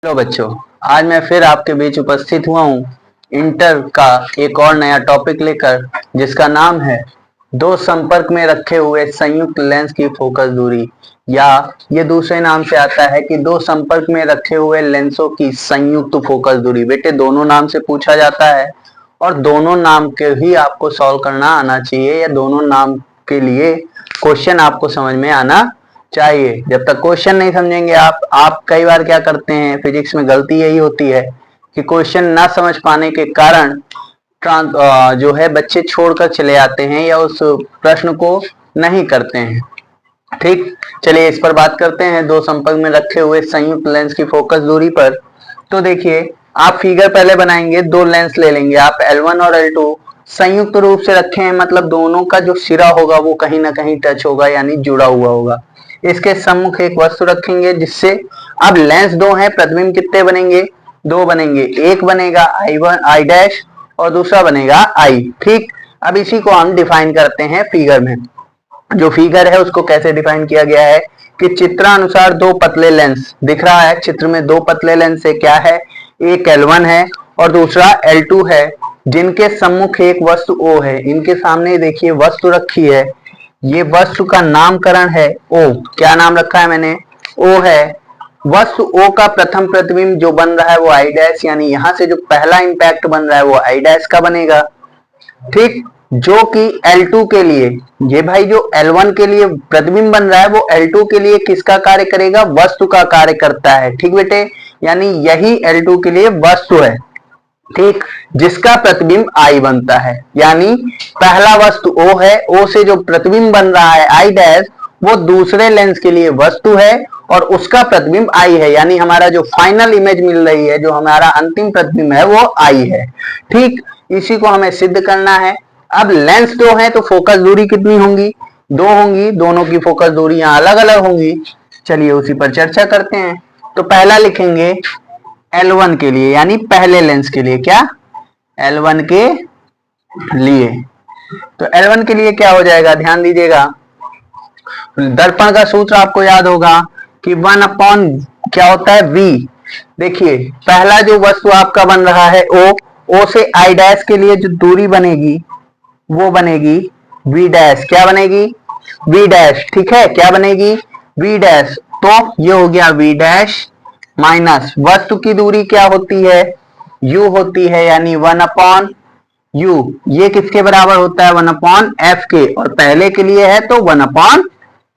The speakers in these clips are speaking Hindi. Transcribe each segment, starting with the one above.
हेलो बच्चों, आज मैं फिर आपके बीच उपस्थित हुआ हूँ इंटर का एक और नया टॉपिक लेकर, जिसका नाम है दो संपर्क में रखे हुए संयुक्त लेंस की फोकस दूरी, या ये दूसरे नाम से आता है कि दो संपर्क में रखे हुए लेंसों की संयुक्त फोकस दूरी। बेटे दोनों नाम से पूछा जाता है और दोनों नाम के ही आपको सॉल्व करना आना चाहिए, या दोनों नाम के लिए क्वेश्चन आपको समझ में आना चाहिए। जब तक क्वेश्चन नहीं समझेंगे आप कई बार क्या करते हैं, फिजिक्स में गलती यही होती है कि क्वेश्चन ना समझ पाने के कारण जो है बच्चे छोड़कर चले आते हैं या उस प्रश्न को नहीं करते हैं। ठीक, चलिए इस पर बात करते हैं, दो संपर्क में रखे हुए संयुक्त लेंस की फोकस दूरी पर। तो देखिए, आप फिगर पहले बनाएंगे, दो लेंस ले लेंगे आप L1 और L2, संयुक्त रूप से रखे हैं, मतलब दोनों का जो सिरा होगा वो कहीं ना कहीं टच होगा, यानी जुड़ा हुआ होगा। इसके सम्मुख एक वस्तु रखेंगे जिससे अब लेंस दो हैं, प्रतिबिंब कितने बनेंगे? दो बनेंगे, एक बनेगा I डैश और दूसरा बनेगा I। ठीक, अब इसी को हम डिफाइन करते हैं फिगर में। जो फिगर है उसको कैसे डिफाइन किया गया है कि चित्रानुसार दो पतले लेंस दिख रहा है, चित्र में दो पतले लेंस है, क्या है? एक L1 है और दूसरा L2 है, जिनके सम्मुख एक वस्तु O है। इनके सामने देखिए वस्तु रखी है, ये वस्तु का नामकरण है O। क्या नाम रखा है मैंने? O है। वस्तु O का प्रथम प्रतिबिंब जो बन रहा है वो I डैश, यानी यहां से जो पहला इंपैक्ट बन रहा है वो I डैश का बनेगा। ठीक, जो कि L2 के लिए, ये भाई जो L1 के लिए प्रतिबिंब बन रहा है वो L2 के लिए किसका कार्य करेगा? वस्तु का कार्य करता है। ठीक बेटे, यानी यही L2 के लिए वस्तु है, ठीक, जिसका प्रतिबिंब I बनता है। यानी पहला वस्तु O है, O से जो प्रतिबिंब बन रहा है I डैश, वो दूसरे लेंस के लिए वस्तु है और उसका प्रतिबिंब I है, यानी हमारा जो फाइनल इमेज मिल रही है, जो हमारा अंतिम प्रतिबिंब है वो I है। ठीक, इसी को हमें सिद्ध करना है। अब लेंस दो है तो फोकस दूरी कितनी होंगी? दो होंगी, दोनों की फोकस दूरियां अलग अलग होंगी। चलिए उसी पर चर्चा करते हैं। तो पहला लिखेंगे L1 के लिए, यानी पहले लेंस के लिए। क्या? L1 के लिए। तो L1 के लिए क्या हो जाएगा, ध्यान दीजिएगा, दर्पण का सूत्र आपको याद होगा कि 1 अपॉन क्या होता है? V। देखिए पहला जो वस्तु आपका बन रहा है O से I डैश के लिए जो दूरी बनेगी वो बनेगी V डैश। क्या बनेगी? V dash. ठीक है, क्या बनेगी? V dash. तो ये हो गया V डैश माइनस वस्तु की दूरी क्या होती है? U होती है, यानी 1 अपॉन U। ये किसके बराबर होता है? 1 अपॉन F के, और पहले के लिए है तो 1 अपॉन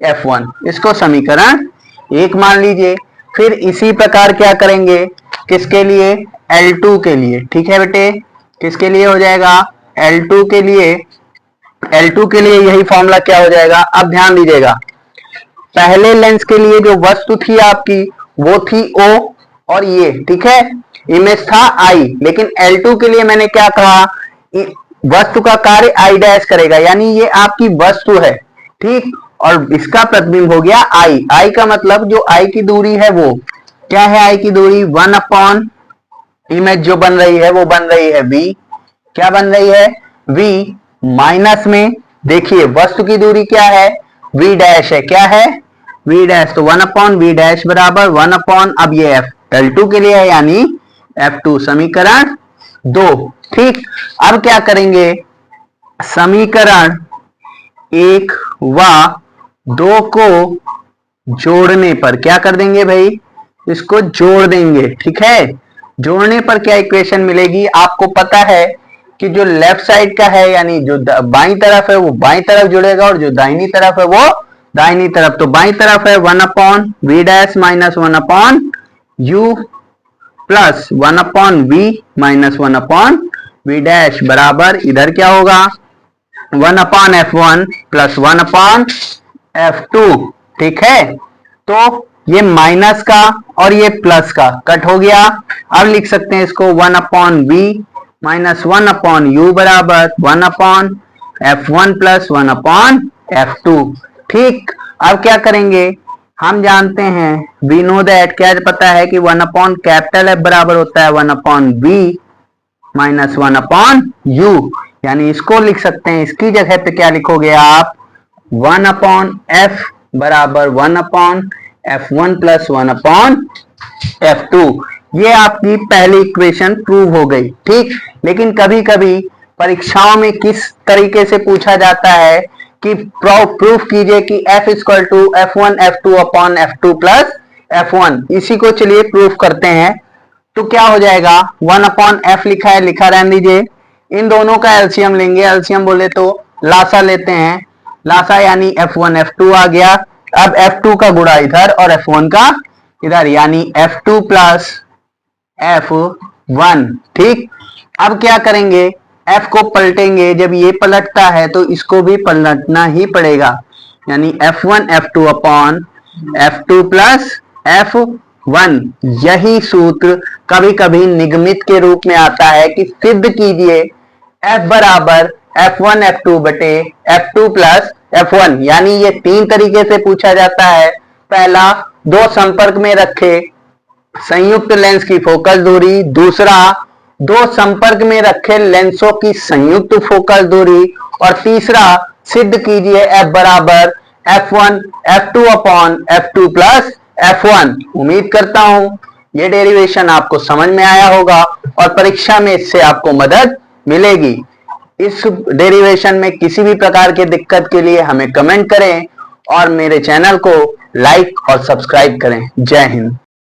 F1। इसको समीकरण 1 मान लीजिए। फिर इसी प्रकार क्या करेंगे किसके लिए? L2 के लिए। ठीक है बेटे, किसके लिए हो जाएगा? L2 के लिए। L2 के लिए यही फॉर्मूला क्या हो जाएगा? अब ध्यान दीजिएगा, पहले लेंस के लिए जो वस्तु थी आपकी वो थी O और ये, ठीक है, इमेज था I। लेकिन L2 के लिए मैंने क्या कहा? वस्तु का कार्य I डैश करेगा, यानी ये आपकी वस्तु है, ठीक, और इसका प्रतिबिंब हो गया I का मतलब जो I की दूरी है वो क्या है? I की दूरी 1 अपॉन इमेज जो बन रही है वो बन रही है V। क्या बन रही है? V माइनस में देखिए वस्तु की दूरी क्या है? V डैश है। क्या है? V dash. तो 1 अपॉन V डैश बराबर 1 अपॉन, अब ये F L2 के लिए है, यानी F2। समीकरण 2। ठीक, अब क्या करेंगे? समीकरण 1 व 2 को जोड़ने पर क्या कर देंगे भाई? इसको जोड़ देंगे। ठीक है, जोड़ने पर क्या इक्वेशन मिलेगी? आपको पता है कि जो लेफ्ट साइड का है, यानी जो बाईं तरफ है वो बाईं तरफ जुड़ेगा और जो दाहिनी तरफ है वो दाहिनी तरफ। तो बाईं तरफ है 1 upon V dash minus 1 upon U plus 1 upon V minus 1 upon V dash बराबर, इधर क्या होगा? 1 upon F1 plus 1 upon F2। ठीक है, तो ये माइनस का और ये प्लस का कट हो गया। अब लिख सकते हैं इसको 1 upon V minus 1 upon U बराबर 1 upon F1 plus 1 upon F2। ठीक, अब क्या करेंगे? हम जानते हैं, वी नो दैट, क्या पता है कि 1 अपॉन कैपिटल F बराबर होता है 1 upon V minus 1 upon U, यानी इसको लिख सकते हैं, इसकी जगह पे क्या लिखोगे आप? 1 अपॉन F बराबर 1 upon F1 plus 1 upon F2। ये आपकी पहली इक्वेशन प्रूव हो गई, ठीक। लेकिन कभी कभी परीक्षाओं में किस तरीके से पूछा जाता है कि प्रूफ कीजिए कि F equal to F1 F2 upon F2 plus F1। इसी को चलिए प्रूफ करते हैं। तो क्या हो जाएगा, 1 अपॉन F लिखा है, लिखा रहने दीजिए। इन दोनों का एलसीएम लेंगे, एलसीएम बोले तो लासा लेते हैं, लासा यानी F1 F2 आ गया। अब F2 का गुणा इधर और F1 का इधर, यानी F2 प्लस F1, ठीक। अब क्या करेंगे, F को पलटेंगे, जब ये पलटता है तो इसको भी पलटना ही पड़ेगा, यानी F1 F2 upon F2 plus F1। यही सूत्र कभी कभी निगमित के रूप में आता है कि सिद्ध कीजिए F बराबर F1 F2 बटे F2 प्लस F1। यानी ये तीन तरीके से पूछा जाता है। पहला, दो संपर्क में रखे संयुक्त लेंस की फोकस दूरी। दूसरा, दो संपर्क में रखे लेंसों की संयुक्त फोकस दूरी। और तीसरा, सिद्ध कीजिए F बराबर F1 F2 upon F2 plus F1। उम्मीद करता हूं ये डेरिवेशन आपको समझ में आया होगा और परीक्षा में इससे आपको मदद मिलेगी। इस डेरिवेशन में किसी भी प्रकार के दिक्कत के लिए हमें कमेंट करें और मेरे चैनल को लाइक और सब्सक्राइब करें। जय हिंद।